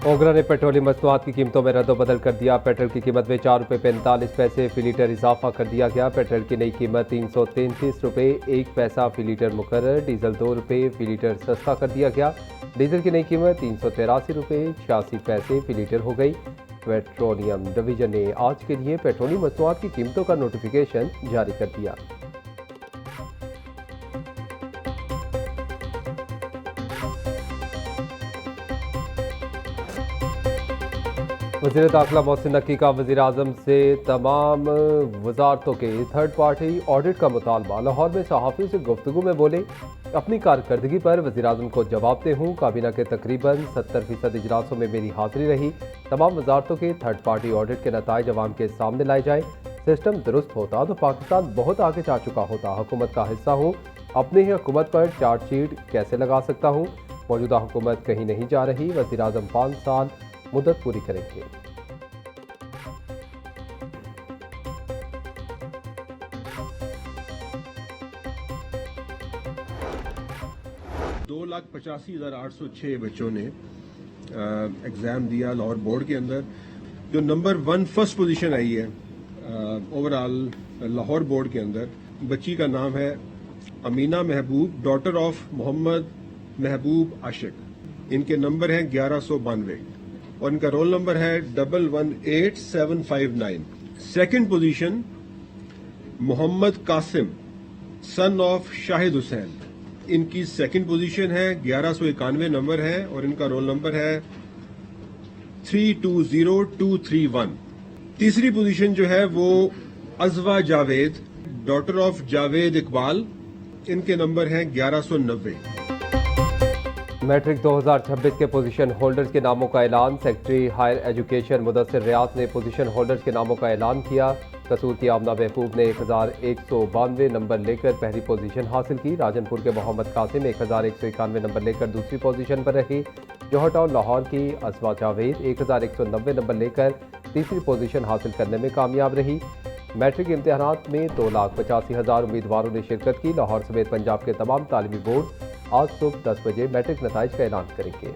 ओगरा ने पेट्रोलियम मसनूआत की कीमतों में रद्दबदल कर दिया। पेट्रोल की कीमत में ₹4.45 फी लीटर इजाफा कर दिया गया। पेट्रोल की नई कीमत ₹333.1 फी लीटर मुकर्रर। डीजल ₹2 फी लीटर सस्ता कर दिया गया। डीजल की नई कीमत ₹383.86 फी लीटर हो गई। पेट्रोलियम डिवीजन ने आज के लिए पेट्रोलियम मसनूआत की कीमतों का नोटिफिकेशन जारी कर दिया। वज़ीर दाखिला मोहसिन नकवी का वज़ीर आज़म से तमाम वजारतों के थर्ड पार्टी ऑडिट का मुतालबा। लाहौर में सहाफ़ियों से गुफ्तगू में बोले, अपनी कारकर्दगी पर वज़ीर आज़म को जवाब दे हूँ। काबीना के तकरीबन 70% इजलासों में मेरी हाजिरी रही। तमाम वजारतों के थर्ड पार्टी ऑडिट के नताइज अवाम के सामने लाए जाए। सिस्टम दुरुस्त होता तो पाकिस्तान बहुत आगे जा चुका होता। हुकूमत का हिस्सा हूँ, अपनी ही हुकूमत पर चार्जशीट कैसे लगा सकता हूँ। मौजूदा हुकूमत कहीं नहीं जा रही। वज़ीर आज़म 5 साल मुद्दत पूरी करेंगे। दो 2,85,806 बच्चों ने एग्ज़ाम दिया लाहौर बोर्ड के अंदर। जो नंबर 1 फर्स्ट पोजीशन आई है ओवरऑल लाहौर बोर्ड के अंदर, बच्ची का नाम है अमीना महबूब, डॉटर ऑफ मोहम्मद महबूब आशिक। इनके नंबर हैं 1192 और इनका रोल नंबर है 118759। Second position Mohammad Qasim, son of Shahid Hussain. इनकी सेकंड पोजीशन है, 1191 नंबर है और इनका रोल नंबर है 320231। तीसरी पोजीशन जो है वो अजवा जावेद, डॉटर ऑफ जावेद इकबाल। इनके नंबर हैं 1190। मैट्रिक 2026 के पोजीशन होल्डर्स के नामों का ऐलान। सेक्रेटरी हायर एजुकेशन मुदस्सिर रियाज ने पोजीशन होल्डर्स के नामों का ऐलान किया। कसूर की आमना महबूब ने 1192 नंबर लेकर पहली पोजीशन हासिल की। राजनपुर के मोहम्मद कासिम 1191 नंबर लेकर दूसरी पोजीशन पर रहे। जौहर टाउन लाहौर की अजवा जावेद 1190 नंबर लेकर तीसरी पोजीशन हासिल करने में कामयाब रही। मैट्रिक इम्तिहानात में 2,85,000 उम्मीदवारों ने शिरकत की। लाहौर समेत पंजाब के तमाम तालीमी बोर्ड आज सुबह 10 बजे मैट्रिक नताइज का ऐलान करेंगे।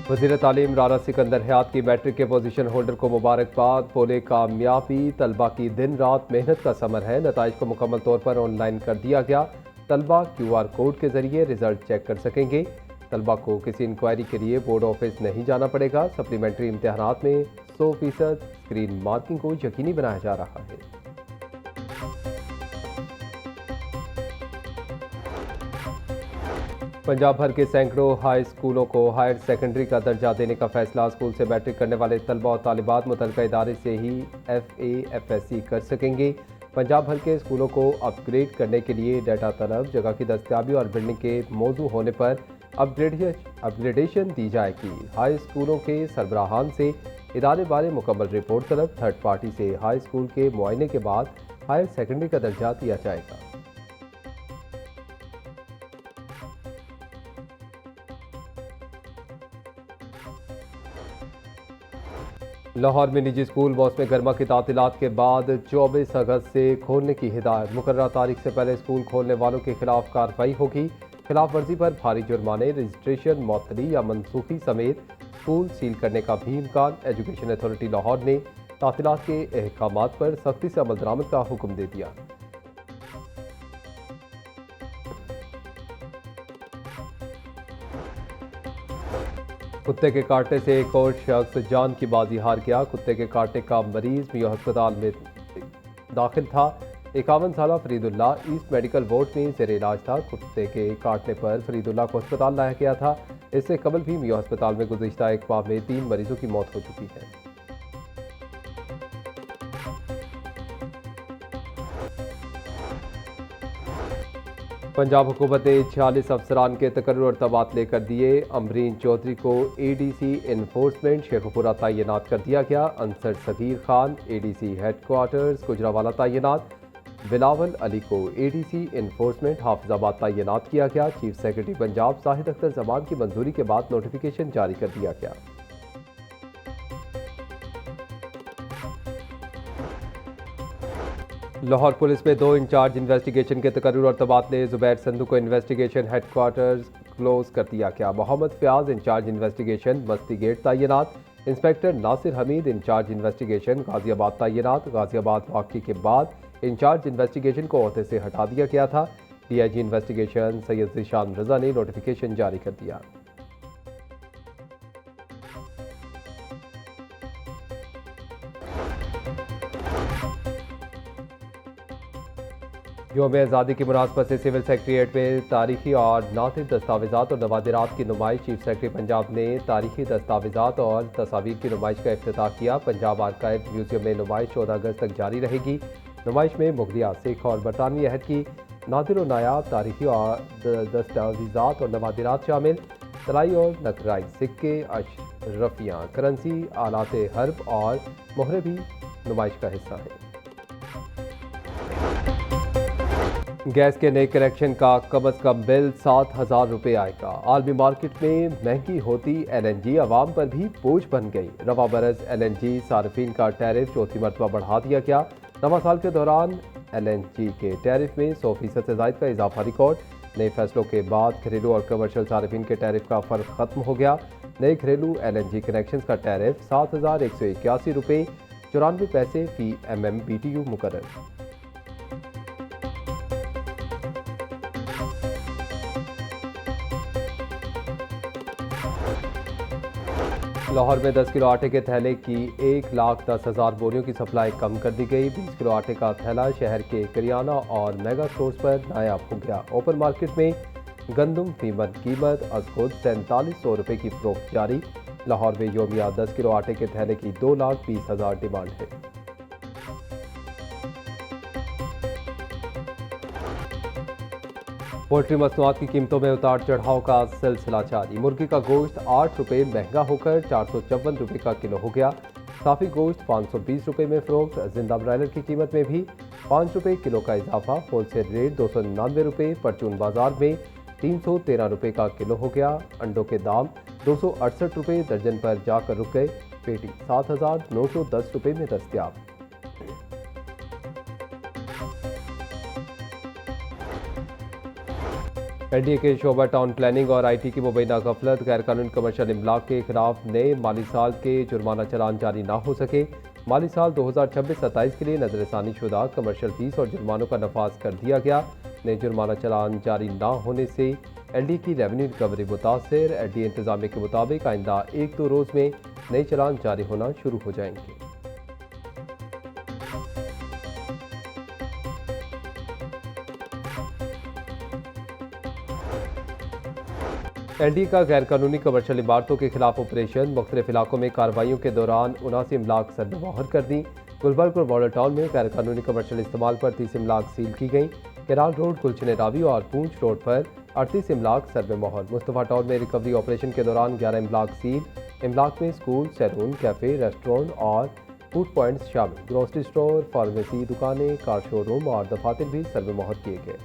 वज़ीर तालीम राना सिकंदर हयात की मैट्रिक के पोजीशन होल्डर को मुबारकबाद। बोले, कामयाबी तलबा की दिन रात मेहनत का समर है। नताइज को मुकम्मल तौर पर ऑनलाइन कर दिया गया। तलबा QR कोड के जरिए रिजल्ट चेक कर सकेंगे। तलबा को किसी इंक्वायरी के लिए बोर्ड ऑफिस नहीं जाना पड़ेगा। सप्लीमेंट्री इम्तिहानात में 100% स्क्रीन मार्किंग को यकीनी बनाया जा रहा है। पंजाब भर के सैकड़ों हाई स्कूलों को हायर सेकेंडरी का दर्जा देने का फैसला। स्कूल से मैट्रिक करने वाले तलबा और तालिबात मुतल्लिका इदारे से ही FA-FSC कर सकेंगे। पंजाब भर के स्कूलों को अपग्रेड करने के लिए डाटा तलब, जगह की दस्तियाबी और बिल्डिंग के मौजू होने पर अपग्रेडेशन दी जाएगी। हाई स्कूलों के सरबराहान से इदारे बारे मुकम्मल रिपोर्ट तलब। थर्ड पार्टी से हाई स्कूल के मुआयने के बाद हायर सेकेंडरी का दर्जा दिया जाएगा। लाहौर में निजी स्कूल मौसम गर्मा की तातीलात के बाद 24 अगस्त से खोलने की हिदायत। मुकर्ररा तारीख से पहले स्कूल खोलने वालों के खिलाफ कार्रवाई होगी। खिलाफ वर्जी पर भारी जुर्माने, रजिस्ट्रेशन मुअत्तली या मनसूखी समेत स्कूल सील करने का भी इम्कान। एजुकेशन अथॉरिटी लाहौर ने तातीलात के अहकामात पर सख्ती से अमल दरामद का हुक्म दे दिया। कुत्ते के काटने से एक और शख्स जान की बाजी हार गया। कुत्ते के काटने का मरीज मियां अस्पताल में दाखिल था। 51 साला फरीदुल्ला ईस्ट मेडिकल वार्ड में जेर इलाज था। कुत्ते के काटने पर फरीदुल्ला को अस्पताल लाया गया था। इससे कबल भी मियां अस्पताल में गुज़िश्ता एक माह में 3 मरीजों की मौत हो चुकी है। पंजाब हुकूमत ने 46 अफसरान के तकर्रुर और तबादले कर दिए। अमरीन चौधरी को ADC इन्फोर्समेंट शेखुपुरा तैनात कर दिया गया। अंसर सगीर खान ADC हेडक्वार्टर्स गुजरावाला तैनात। बिलावल अली को ADC इन्फोर्समेंट हाफिजाबाद तैनात किया गया। चीफ सेक्रेटरी पंजाब जाहिद अख्तर जमान की मंजूरी के बाद नोटिफिकेशन जारी कर दिया गया। लाहौर पुलिस में 2 इंचार्ज इन्वेस्टिगेशन के तकर्रुर और तबादले। जुबैर संधू को इन्वेस्टिगेशन हेडक्वार्टर्स क्लोज कर दिया गया। Mohammad Fayaz in charge investigation Masti gate तैनात। Inspector Nasir Hamid in charge investigation Ghaziabad तैनात। गाजियाबाद वाक़े के बाद इंचार्ज इन्वेस्टिगेशन को ओहदे से हटा दिया गया था। DIG इन्वेस्टिगेशन सैयद ज़ीशान रज़ा ने नोटिफिकेशन जारी कर दिया। यौम आज़ादी की मुनासबत से सिविल सेक्रेटेरिएट में तारीखी और नातिक दस्तावेज़ात और नवादिरात की नुमाइश। चीफ सेक्रेटरी पंजाब ने तारीखी दस्तावेज़ात और तस्वीर की नुमाइश का इफ्तिताह किया। पंजाब आर्काइव म्यूजियम में नुमाइश 14 अगस्त तक जारी रहेगी। नुमाइश में मुगलिया, सिख और बरतानवी अहद की नादिर और नायाब तारीखी और दस्तावेज़ात और नवादिरात शामिल। तलाई और नकराई सिक्के, अशरफियाँ, करेंसी, आलात हर्ब और मोहरे भी नुमाइश का हिस्सा हैं। गैस के नए कनेक्शन का कम से कम बिल 7,000 रुपये आएगा। आलमी मार्केट में महंगी होती LNG आवाम पर भी बोझ बन गई। रवा बरस LNG सार्फिन का टैरिफ चौथी मरतबा बढ़ा दिया गया। नवा साल के दौरान LNG के टैरिफ में 100% से ज़ायद का इजाफा रिकॉर्ड। नए फैसलों के बाद घरेलू और कमर्शियल सार्फिन के टैरिफ का फ़र्क ख़त्म हो गया। नए घरेलू LNG कनेक्शन का टैरिफ 7,181 रुपये 94 पैसे फी MMBTU मुकर्रर। लाहौर में 10 किलो आटे के थैले की 1,10,000 बोरियों की सप्लाई कम कर दी गई। 20 किलो आटे का थैला शहर के करियाना और मेगा स्टोर्स पर नायाब हो गया। ओपन मार्केट में गंदम फीमत कीमत अज खुद 4700 रुपये की फरोख्त जारी। लाहौर में योमिया 10 किलो आटे के थैले की 2,20,000 डिमांड है। पोल्ट्री मसनूआत की कीमतों में उतार चढ़ाव का सिलसिला जारी। मुर्गी का गोश्त 8 रुपये महंगा होकर 454 रुपये का किलो हो गया। साफी गोश्त 520 रुपये में फरोख्त। जिंदा ब्रायलर की कीमत में भी 5 रुपये किलो का इजाफा। होलसेल रेट 299 रुपये। परचून बाजार में 313 रुपये का किलो हो गया। अंडों के दाम 268 रुपये दर्जन पर जाकर रुक गए। पेटी 7,910 रुपये में दस्तयाब। NDA के शोबा टाउन प्लानिंग और IT की मुबैना गफलत। गैर कानूनी कमर्शियल इमलाक के खिलाफ नए माली साल के जुर्माना चलान जारी ना हो सके। माली साल 2026-27 के लिए नजरसानी शुदा कमर्शियल फीस और जुर्मानों का नफाज कर दिया गया। नए जुर्माना चलान जारी ना होने से LDA की रेवेन्यू रिकवरी मुतासर। LDA इंतजामिया के मुताबिक आइंदा 1-2 रोज़ में नए चलान जारी होना शुरू हो जाएंगे। NDA का गैर कानूनी कमर्शियल इमारतों के खिलाफ ऑपरेशन। मुख्तलिफ इलाकों में कार्रवाइयों के दौरान 79 इमलाक सरबमोहर कर दी। गुलबर्ग और मॉडल टाउन में गैर कानूनी कमर्शियल इस्तेमाल पर 30 इमलाक सील की गई। केराल रोड, गुलशन रावी और पूंछ रोड पर 38 इमलाक सरबमोहर। मुस्तफा टाउन में रिकवरी ऑपरेशन के दौरान 11 इमलाक सील। इमलाक में स्कूल, सैलून, कैफे, रेस्टोरेंट और फूड पॉइंट्स शामिल। ग्रोसरी स्टोर, फार्मेसी दुकानें, कार शोरूम और दफातर भी सरबमोहर किए गए।